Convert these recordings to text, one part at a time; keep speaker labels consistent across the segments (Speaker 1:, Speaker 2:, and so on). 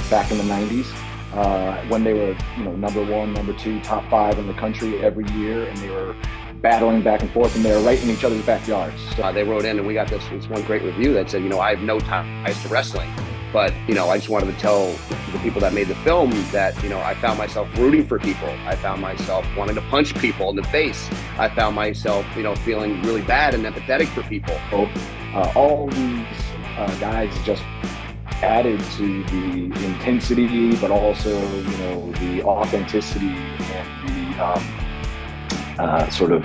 Speaker 1: back in the 90s when they were, number one, number two, top five in the country every year, and they were battling back and forth, and they were right in each other's backyards.
Speaker 2: So they wrote in, and we got this one great review that said, I have no ties to wrestling, but I just wanted to tell the people that made the film that I found myself rooting for people. I found myself wanting to punch people in the face. I found myself feeling really bad and empathetic for people.
Speaker 1: All these guys just added to the intensity, but also the authenticity and the sort of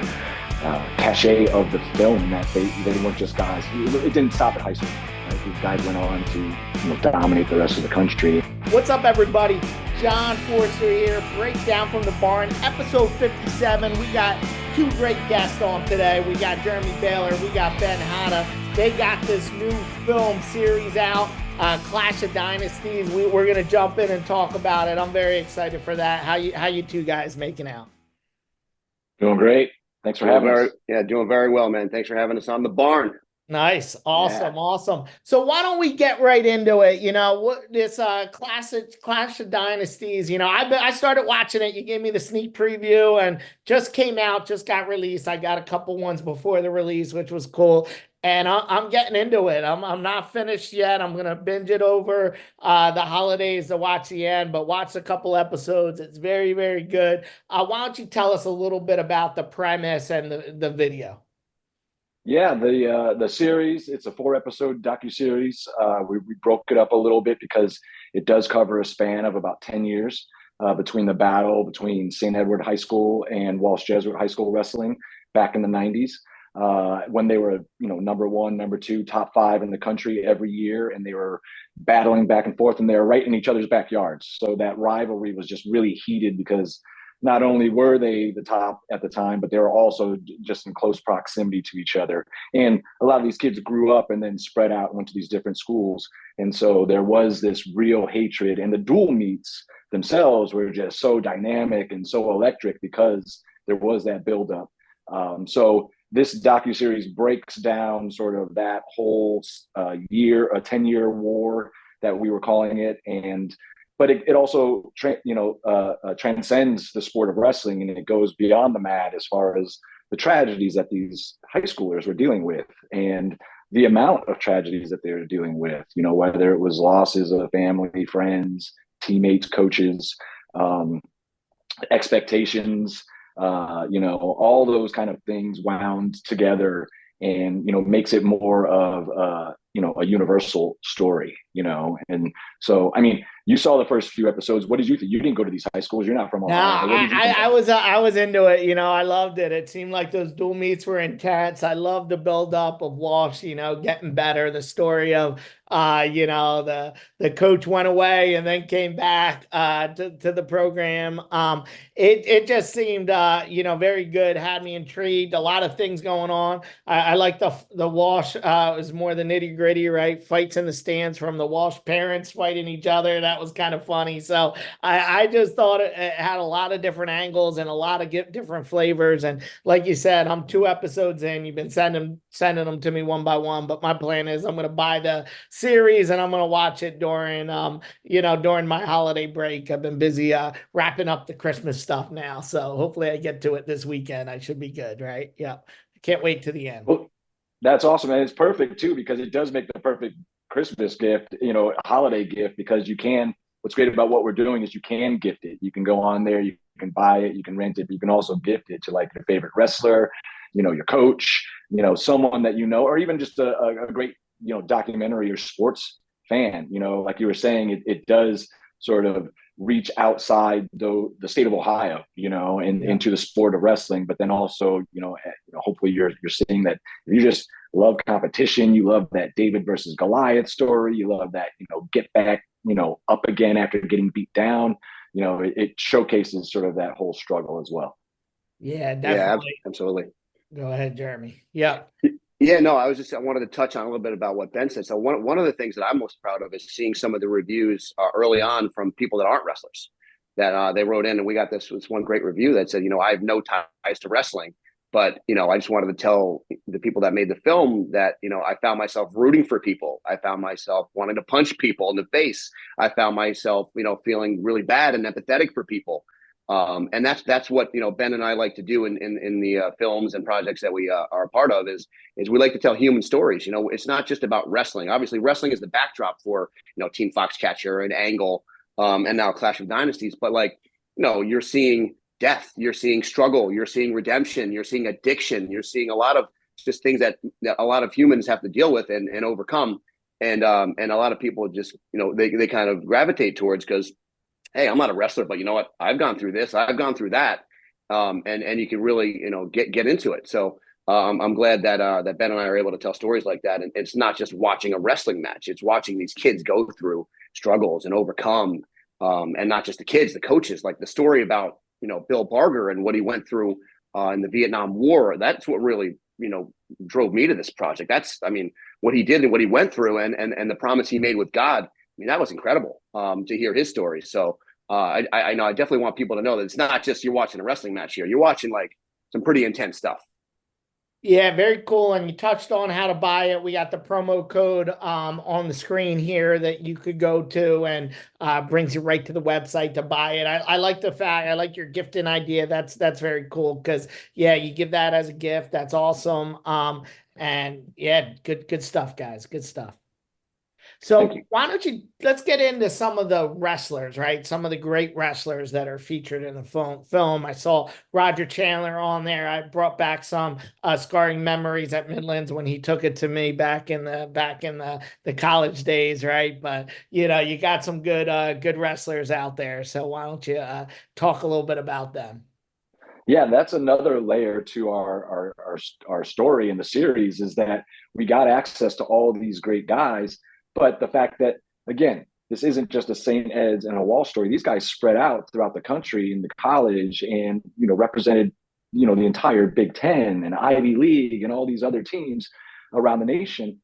Speaker 1: cachet of the film, that they weren't just guys. It didn't stop at high school. Right? These guys went on to dominate the rest of the country.
Speaker 3: What's up, everybody? John Forster here, Breakdown from the Barn, episode 57. We got two great guests on today. We got Jeremy Baylor, we got Ben Hatta. They got this new film series out, Clash of Dynasties. We're going to jump in and talk about it. I'm very excited for that. How you two guys making out?
Speaker 1: Doing great. Thanks for having us.
Speaker 2: Yeah, doing very well, man. Thanks for having us on the Barn.
Speaker 3: Nice. Awesome. So why don't we get right into it? What this Clash of Dynasties, I started watching it. You gave me the sneak preview and just came out, just got released. I got a couple ones before the release, which was cool. And I'm getting into it. I'm not finished yet. I'm going to binge it over the holidays to watch the end, but watch a couple episodes. It's very, very good. Why don't you tell us a little bit about the premise and the video?
Speaker 1: Yeah, the series, it's a 4-episode docuseries. We broke it up a little bit because it does cover a span of about 10 years between the battle between St. Edward High School and Walsh Jesuit High School wrestling back in the 90s. When they were, number one, number two, top five in the country every year, and they were battling back and forth, and they were right in each other's backyards. So that rivalry was just really heated because not only were they the top at the time, but they were also just in close proximity to each other. And a lot of these kids grew up and then spread out and went to these different schools. And so there was this real hatred, and the dual meets themselves were just so dynamic and so electric because there was that buildup. So this docuseries breaks down sort of that whole a 10-year war that we were calling it. But it also transcends the sport of wrestling, and it goes beyond the mat as far as the tragedies that these high schoolers were dealing with and the amount of tragedies that they were dealing with, whether it was losses of family, friends, teammates, coaches, expectations, all those kind of things wound together and, makes it more of, a universal story, and so, I mean, you saw the first few episodes. What did you think? You didn't go to these high schools. You're not from Ohio.
Speaker 3: No, I was into it. I loved it. It seemed like those dual meets were intense. I loved the buildup of Walsh, getting better. The story of, the coach went away and then came back to the program. It just seemed, very good. Had me intrigued. A lot of things going on. I like the Walsh. It was more the nitty gritty, right? Fights in the stands from the Walsh parents fighting each other. That was kind of funny. So I just thought it had a lot of different angles and a lot of different flavors. And like you said, I'm 2 episodes in. You've been sending them to me one by one. But my plan is I'm going to buy the series and I'm going to watch it during my holiday break. I've been busy wrapping up the Christmas stuff now. So hopefully I get to it this weekend. I should be good, right? Yeah. Can't wait to the end.
Speaker 1: Well, that's awesome. And it's perfect too, because it does make the perfect Christmas gift, a holiday gift, because what's great about what we're doing is you can gift it. You can go on there, you can buy it, you can rent it, but you can also gift it to like your favorite wrestler, your coach, someone that or even just a great, documentary or sports fan. Like you were saying, it does sort of reach outside the state of Ohio, and into the sport of wrestling. But then also, hopefully you're seeing that if you just love competition, you love that David versus Goliath story, you love that, get back, up again after getting beat down, it showcases sort of that whole struggle as well.
Speaker 3: Yeah, definitely.
Speaker 2: Yeah, absolutely.
Speaker 3: Go ahead, Jeremy. Yeah.
Speaker 2: Yeah, no, I wanted to touch on a little bit about what Ben said. So one of the things that I'm most proud of is seeing some of the reviews early on from people that aren't wrestlers, that they wrote in, and we got this one great review that said, I have no ties to wrestling, But, I just wanted to tell the people that made the film that, I found myself rooting for people. I found myself wanting to punch people in the face. I found myself, feeling really bad and empathetic for people. And that's what, Ben and I like to do in the films and projects that we are a part of is we like to tell human stories. It's not just about wrestling. Obviously, wrestling is the backdrop for, Team Foxcatcher and Angle, and now Clash of Dynasties. But you're seeing death, you're seeing struggle, you're seeing redemption, you're seeing addiction, you're seeing a lot of just things that a lot of humans have to deal with and overcome. And a lot of people just, they kind of gravitate towards, because, hey, I'm not a wrestler, but you know what? I've gone through this, I've gone through that. And you can really, get into it. So I'm glad that Ben and I are able to tell stories like that. And it's not just watching a wrestling match, it's watching these kids go through struggles and overcome. And not just the kids, the coaches, like the story about, Bill Barger and what he went through in the Vietnam War. That's what really, drove me to this project. What he did and what he went through, and the promise he made with God. I mean, that was incredible to hear his story. So I know I definitely want people to know that it's not just you're watching a wrestling match here. You're watching like some pretty intense stuff.
Speaker 3: Yeah, very cool. And you touched on how to buy it. We got the promo code on the screen here that you could go to, and brings you right to the website to buy it. I like the fact, I like your gifting idea. That's very cool, because yeah, you give that as a gift. That's awesome. And yeah, good stuff, guys. Good stuff. So why don't let's get into some of the wrestlers, right? Some of the great wrestlers that are featured in the film. I saw Roger Chandler on there. I brought back some scarring memories at Midlands when he took it to me back in the college days, right? But you got some good wrestlers out there. So why don't you talk a little bit about them?
Speaker 1: Yeah, that's another layer to our story in the series, is that we got access to all these great guys. But the fact that, again, this isn't just a St. Ed's and a Wall story. These guys spread out throughout the country in the college, and represented the entire Big Ten and Ivy League and all these other teams around the nation,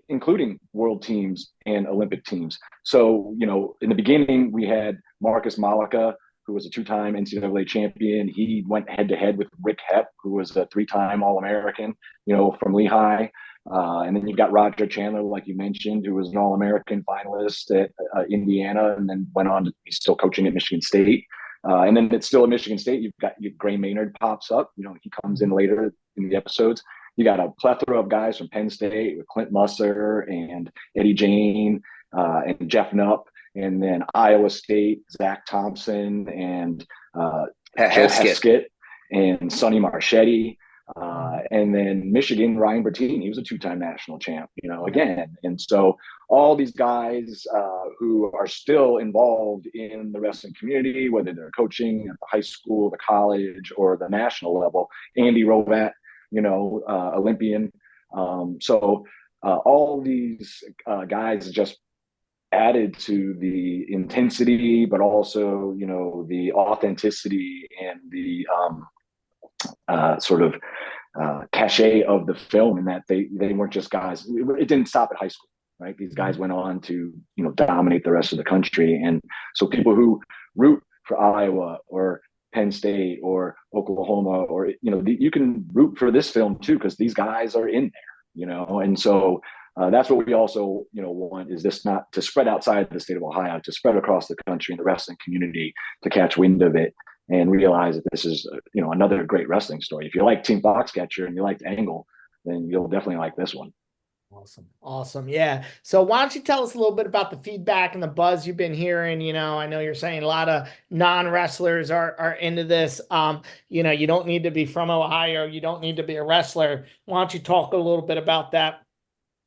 Speaker 1: including world teams and Olympic teams. So in the beginning we had Marcus Malika, who was a two-time NCAA champion. He went head-to-head with Rick Hepp, who was a three-time All-American, from Lehigh. And then you've got Roger Chandler, like you mentioned, who was an All-American finalist at Indiana, and then went on to, he's still coaching at Michigan State. And then it's still at Michigan State. You've got Gray Maynard pops up. He comes in later in the episodes. You got a plethora of guys from Penn State with Clint Musser and Eddie Jane and Jeff Knupp. And then Iowa State, Zach Thompson and Heskett and Sonny Marchetti. And then Michigan, Ryan Bertini, he was a two-time national champ, again. And so all these guys who are still involved in the wrestling community, whether they're coaching at the high school, the college, or the national level. Andy Rovat, Olympian. So all these guys just added to the intensity, but also, the authenticity and the sort of cachet of the film, in that they weren't just guys. It didn't stop at high school, right? These guys went on to, dominate the rest of the country. And so people who root for Iowa or Penn State or Oklahoma, or, you can root for this film too, because these guys are in there, and so that's what we also, want, is this not to spread outside the state of Ohio, to spread across the country and the wrestling community to catch wind of it and realize that this is, another great wrestling story. If you like Team Foxcatcher and you like Angle, then you'll definitely like this one.
Speaker 3: Awesome. Yeah. So why don't you tell us a little bit about the feedback and the buzz you've been hearing? I know you're saying a lot of non-wrestlers are into this. You don't need to be from Ohio. You don't need to be a wrestler. Why don't you talk a little bit about that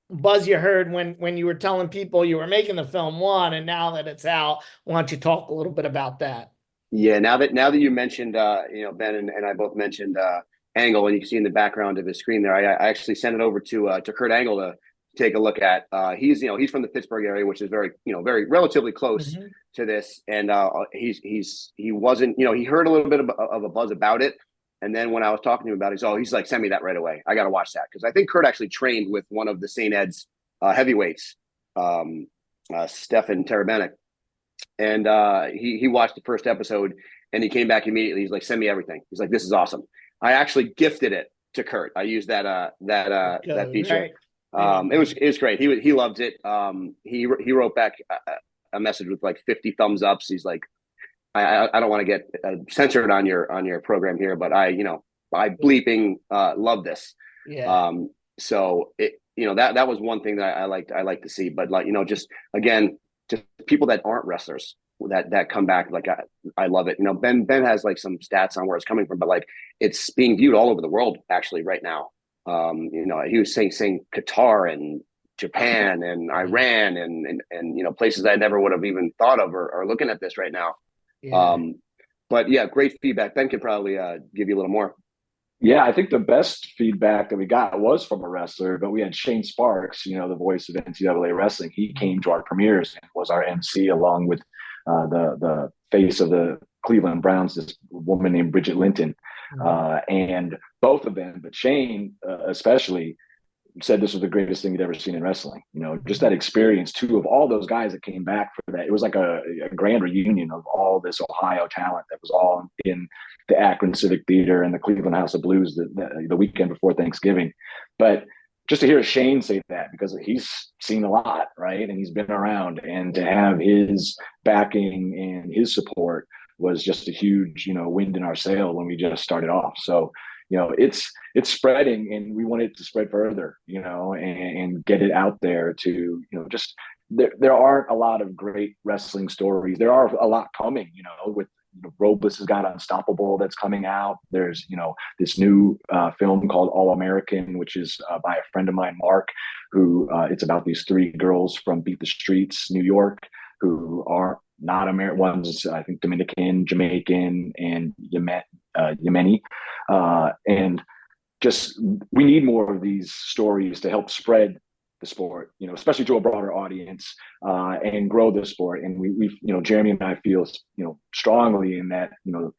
Speaker 3: buzz you heard when you were telling people you were making the film one, and now that it's out? Why don't you talk a little bit about that?
Speaker 2: Yeah, now that you mentioned, Ben and I both mentioned Angle, and you can see in the background of his screen there, I actually sent it over to Kurt Angle to take a look at. He's from the Pittsburgh area, which is very relatively close to this, and he wasn't, he heard a little bit of a buzz about it, and then when I was talking to him about it, he's like, send me that right away. I got to watch that, because I think Kurt actually trained with one of the St. Ed's heavyweights, Stefan Tarabanek. And he watched the first episode, and he came back immediately. He's like, send me everything. He's like, this is awesome. I actually gifted it to Kurt. I used that feature.
Speaker 3: Right.
Speaker 2: It was great. He loved it. He wrote back a message with like 50 thumbs ups. He's like, I don't want to get censored on your program here, but I bleeping love this.
Speaker 3: Yeah.
Speaker 2: So that was one thing that I like to see. But like, just again, just people that aren't wrestlers that come back, like I love it. Ben has like some stats on where it's coming from, but like it's being viewed all over the world actually right now. He was saying Qatar and Japan and Iran and places I never would have even thought of are looking at this right now.
Speaker 3: Yeah.
Speaker 2: But yeah, great feedback. Ben could probably give you a little more.
Speaker 1: Yeah, I think the best feedback that we got was from a wrestler, but we had Shane Sparks, the voice of NCAA wrestling. He came to our premieres and was our MC along with the face of the Cleveland Browns, this woman named Bridget Linton. And both of them, but Shane especially, said this was the greatest thing he'd ever seen in wrestling. Just that experience too of all those guys that came back for that. It was like a grand reunion of all this Ohio talent that was all in the Akron Civic Theater and the Cleveland House of Blues the weekend before Thanksgiving. But just to hear Shane say that, because he's seen a lot, right? And he's been around, and to have his backing and his support was just a huge, wind in our sail when we just started off. So, it's spreading, and we want it to spread further, and get it out there to, just there aren't a lot of great wrestling stories. There are a lot coming, with Robles has got Unstoppable that's coming out. There's, this new film called All American, which is by a friend of mine, Mark, who it's about these three girls from Beat the Streets, New York, who are not American. One's, I think, Dominican, Jamaican, and Yemeni. And just, we need more of these stories to help spread the sport, especially to a broader audience, and grow the sport. And we Jeremy and I feel, strongly in that,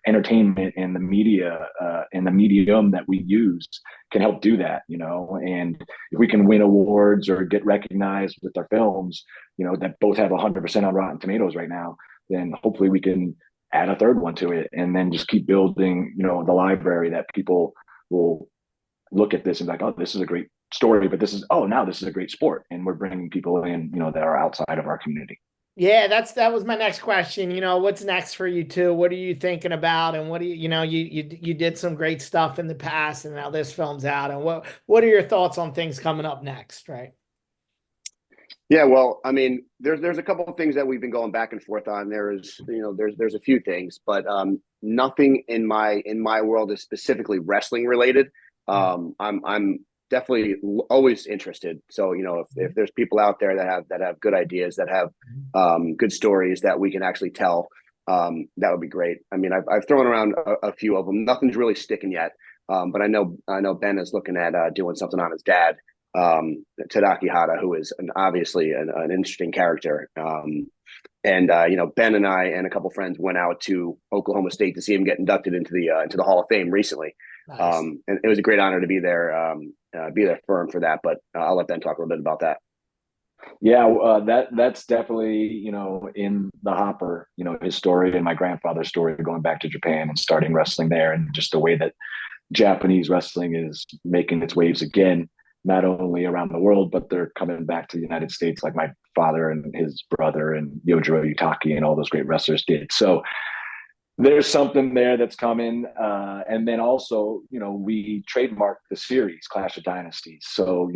Speaker 1: entertainment and the media and the medium that we use can help do that, and if we can win awards or get recognized with our films, that both have 100% on Rotten Tomatoes right now, then hopefully we can add a third one to it, and then just keep building, the library that people will look at this and be like, oh, this is a great story, but now this is a great sport, and we're bringing people in, that are outside of our community.
Speaker 3: Yeah, that was my next question. What's next for you too? What are you thinking about? And what do you did some great stuff in the past, and now this film's out. And what are your thoughts on things coming up next, right?
Speaker 2: Yeah, well, I mean, there's a couple of things that we've been going back and forth on. There's a few things, but nothing in my world is specifically wrestling related. I'm definitely always interested. So, if there's people out there that have good ideas, that have good stories that we can actually tell, that would be great. I mean, I've thrown around a few of them. Nothing's really sticking yet. But I know Ben is looking at doing something on his dad, Tadaki Hatta, who is obviously an interesting character. And Ben and I and a couple friends went out to Oklahoma State to see him get inducted into the Hall of Fame recently.
Speaker 3: Nice.
Speaker 2: And it was a great honor to be there for him for that. But I'll let Ben talk a little bit about that.
Speaker 1: Yeah, that's definitely, in the hopper, his story and my grandfather's story going back to Japan and starting wrestling there, and just the way that Japanese wrestling is making its waves again, not only around the world, but they're coming back to the United States, like my father and his brother and Yojiro Yutaki and all those great wrestlers did. So there's something there that's coming. And then also, we trademarked the series Clash of Dynasties. So,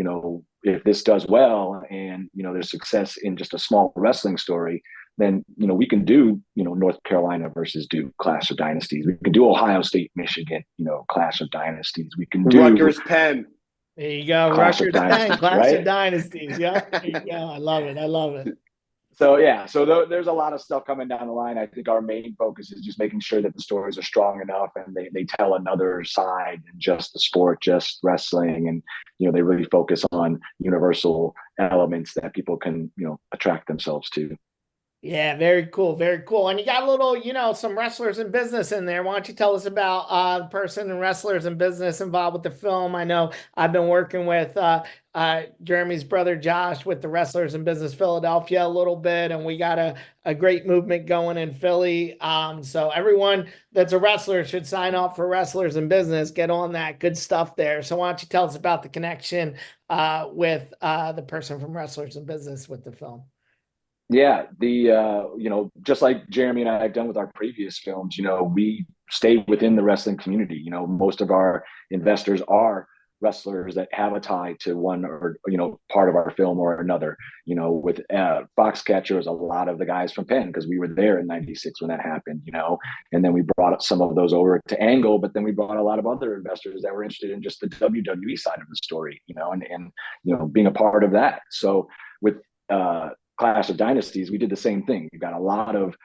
Speaker 1: if this does well and, there's success in just a small wrestling story, then, we can do, North Carolina versus Duke Clash of Dynasties. We can do Ohio State, Michigan, Clash of Dynasties. We can do
Speaker 2: Rutgers, Penn.
Speaker 3: There you go. Rutgers, Penn, Clash of Dynasties. Yeah, there you go. I love it.
Speaker 1: So, yeah, there's a lot of stuff coming down the line. I think our main focus is just making sure that the stories are strong enough and they tell another side than just the sport, just wrestling. And, they really focus on universal elements that people can, attract themselves to.
Speaker 3: Yeah, very cool, very cool. And you got a little, some wrestlers in business in there. Why don't you tell us about the person and wrestlers in business involved with the film? I know I've been working with Jeremy's brother Josh with the Wrestlers in Business Philadelphia a little bit, and we got a great movement going in Philly. So everyone that's a wrestler should sign up for Wrestlers in Business. Get on that good stuff there. So why don't you tell us about the connection with the person from Wrestlers in Business with the film?
Speaker 1: Yeah, just like Jeremy and I have done with our previous films, we stay within the wrestling community. Most of our investors are wrestlers that have a tie to one or part of our film or another. With Foxcatcher, was a lot of the guys from Penn because we were there in '96 when that happened. And then we brought some of those over to Angle, but then we brought a lot of other investors that were interested in just the WWE side of the story. And being a part of that. So with Clash of Dynasties, we did the same thing. We've got a lot of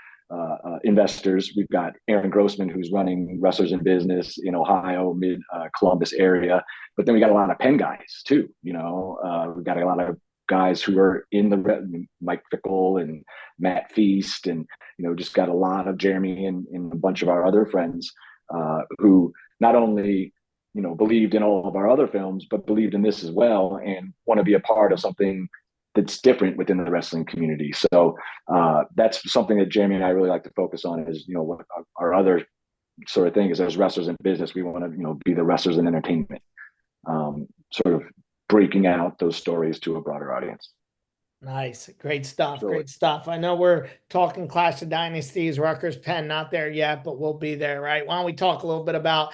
Speaker 1: investors. We've got Aaron Grossman, who's running Wrestlers in Business in Ohio, mid Columbus area. But then we got a lot of Penn guys too. We've got a lot of guys who are in the Mike Fickle and Matt Feast, and just got a lot of Jeremy and a bunch of our other friends who not only believed in all of our other films, but believed in this as well, and want to be a part of something that's different within the wrestling community. So that's something that Jamie and I really like to focus on is, what our other sort of thing is as wrestlers in business, we want to, be the wrestlers in entertainment, sort of breaking out those stories to a broader audience.
Speaker 3: Nice. Great stuff.
Speaker 1: So,
Speaker 3: Great stuff. I know we're talking Clash of Dynasties, Rutgers, Penn, not there yet, but we'll be there, right? Why don't we talk a little bit about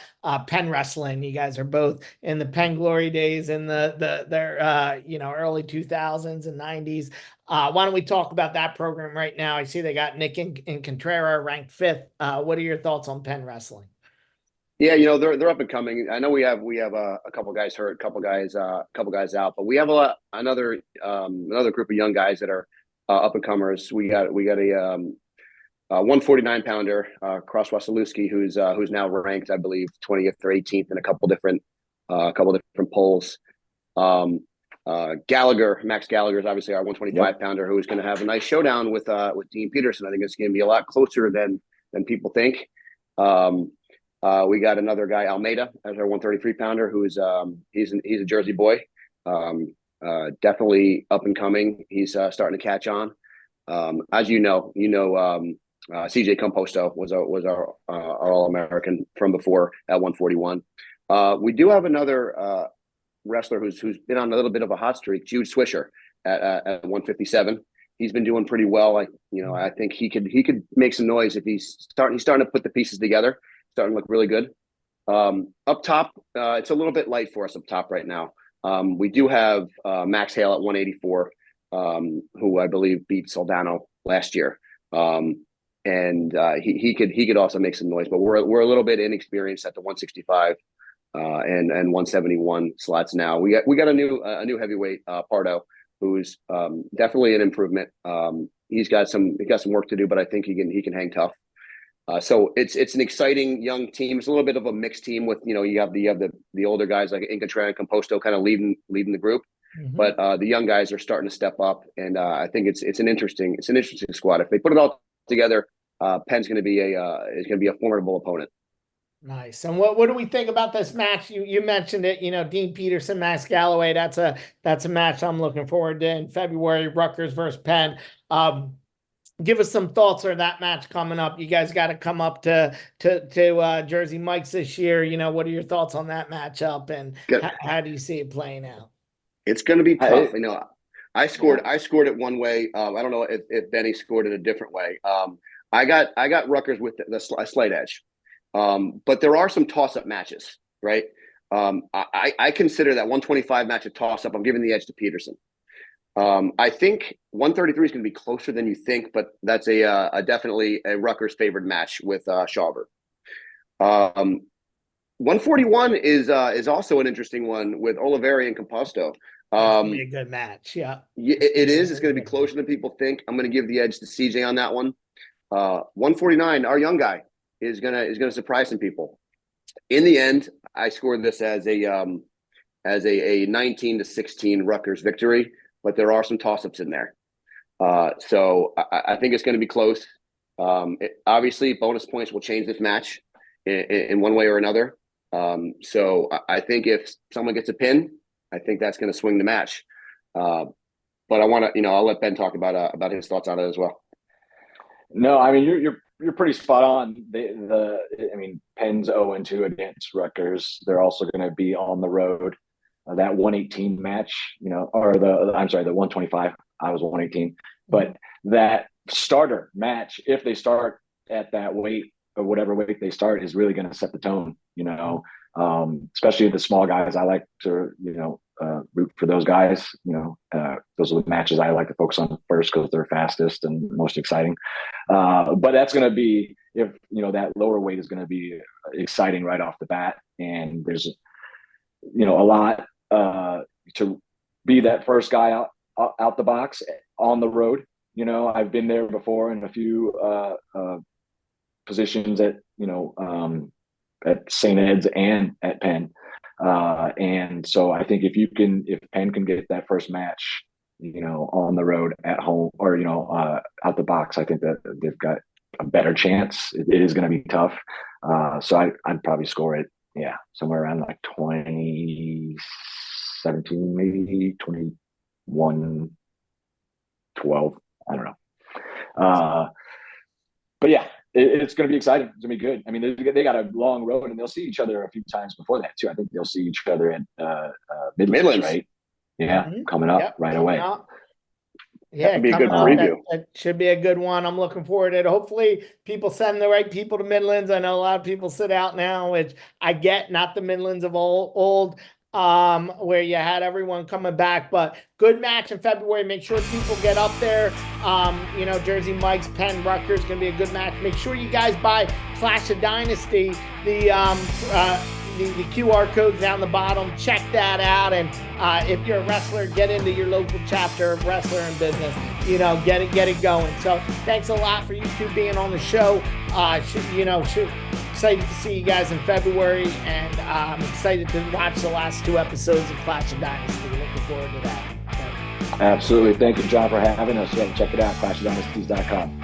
Speaker 3: Penn wrestling? You guys are both in the Penn glory days in their early 2000s and 90s. Why don't we talk about that program right now? I see they got Nick and Contreras ranked 5th. What are your thoughts on Penn wrestling?
Speaker 2: Yeah, they're up and coming. I know we have a couple guys hurt, a couple guys out, but we have another group of young guys that are up and comers. We got a 149 pounder, Cross Wasilewski, who's now ranked, I believe, 20th or 18th in a couple different polls. Max Gallagher is obviously our 125 pounder, who's going to have a nice showdown with Dean Peterson. I think it's going to be a lot closer than people think. We got another guy, Almeida, as our 133 pounder, who's he's a Jersey boy, definitely up and coming. He's starting to catch on. As CJ Composto was our All-American from before at 141. We do have another wrestler who's been on a little bit of a hot streak, Jude Swisher at 157. He's been doing pretty well. I think he could make some noise if he's starting to put the pieces together. Starting to look really good. Up top, it's a little bit light for us up top right now. We do have Max Hale at 184, who I believe beat Soldano last year, and he could also make some noise. But we're a little bit inexperienced at the 165 and 171 slots now. We got a new heavyweight, Pardo, who's definitely an improvement. He's got some work to do, but I think he can hang tough. So it's an exciting young team. It's a little bit of a mixed team with, you have the older guys like Incontreras and Composto kind of leading the group, but the young guys are starting to step up, and I think it's an interesting squad. If they put it all together, Penn's going to be a formidable opponent.
Speaker 3: Nice. And what do we think about this match? You mentioned it, Dean Peterson, Max Galloway. That's a match I'm looking forward to in February. Rutgers versus Penn. Give us some thoughts on that match coming up. You guys got to come up to Jersey Mike's this year. What are your thoughts on that matchup, and how do you see it playing out?
Speaker 2: It's going to be tough. I scored it one way. I don't know if Benny scored it a different way. I got Rutgers with a slight edge, but there are some toss-up matches, right? I consider that 125 match a toss-up. I'm giving the edge to Peterson. I think 133 is going to be closer than you think, but that's definitely a Rutgers favored match with Schauber. 141 is also an interesting one with Oliveri and Composto.
Speaker 3: It's going to be a good match. Yeah,
Speaker 2: it is. It's going to be closer than people think. I'm going to give the edge to CJ on that one. 149, our young guy is going to surprise some people. In the end, I scored this as a 19-16 Rutgers victory, but there are some toss-ups in there. So I think it's going to be close. Obviously, bonus points will change this match in one way or another. So I think if someone gets a pin, I think that's going to swing the match. But I want to, I'll let Ben talk about his thoughts on it as well.
Speaker 1: No, I mean you're pretty spot on. I mean, Penn's 0-2 against Rutgers. They're also going to be on the road. That 118 match, or the 125. I was 118, but that starter match, if they start at that weight or whatever weight they start, is really going to set the tone. Especially the small guys. I like to root for those guys. Those are the matches I like to focus on first because they're fastest and most exciting. But that's going to be, if that lower weight is going to be exciting right off the bat, and there's a lot to be that first guy out the box on the road. I've been there before in a few positions at St. Ed's and at Penn. And so I think if Penn can get that first match, on the road, at home, or, out the box, I think that they've got a better chance. It is going to be tough. So I'd probably score it, somewhere around like 2017, maybe 21-12. I don't know. But yeah, it's going to be exciting. It's going to be good. I mean, they got a long road, and they'll see each other a few times before that too. I think they'll see each other at Midlands, right? Yeah, coming up right away.
Speaker 3: Yeah,
Speaker 2: that'd be a good preview.
Speaker 3: That should be a good one. I'm looking forward to it. Hopefully people send the right people to Midlands. I know a lot of people sit out now, which I get, not the Midlands of old, where you had everyone coming back, but good match in February. Make sure people get up there. Jersey Mike's, Penn, Rutgers, going to be a good match. Make sure you guys buy Clash of Dynasty. The QR code's down the bottom. Check that out. And if you're a wrestler, get into your local chapter of Wrestler in Business. Get it going. So thanks a lot for you two being on the show. Excited to see you guys in February, and I'm excited to watch the last 2 episodes of Clash of Dynasty. Looking forward to that.
Speaker 1: Absolutely. Thank you, John, for having us. Check it out, ClashofDynasties.com.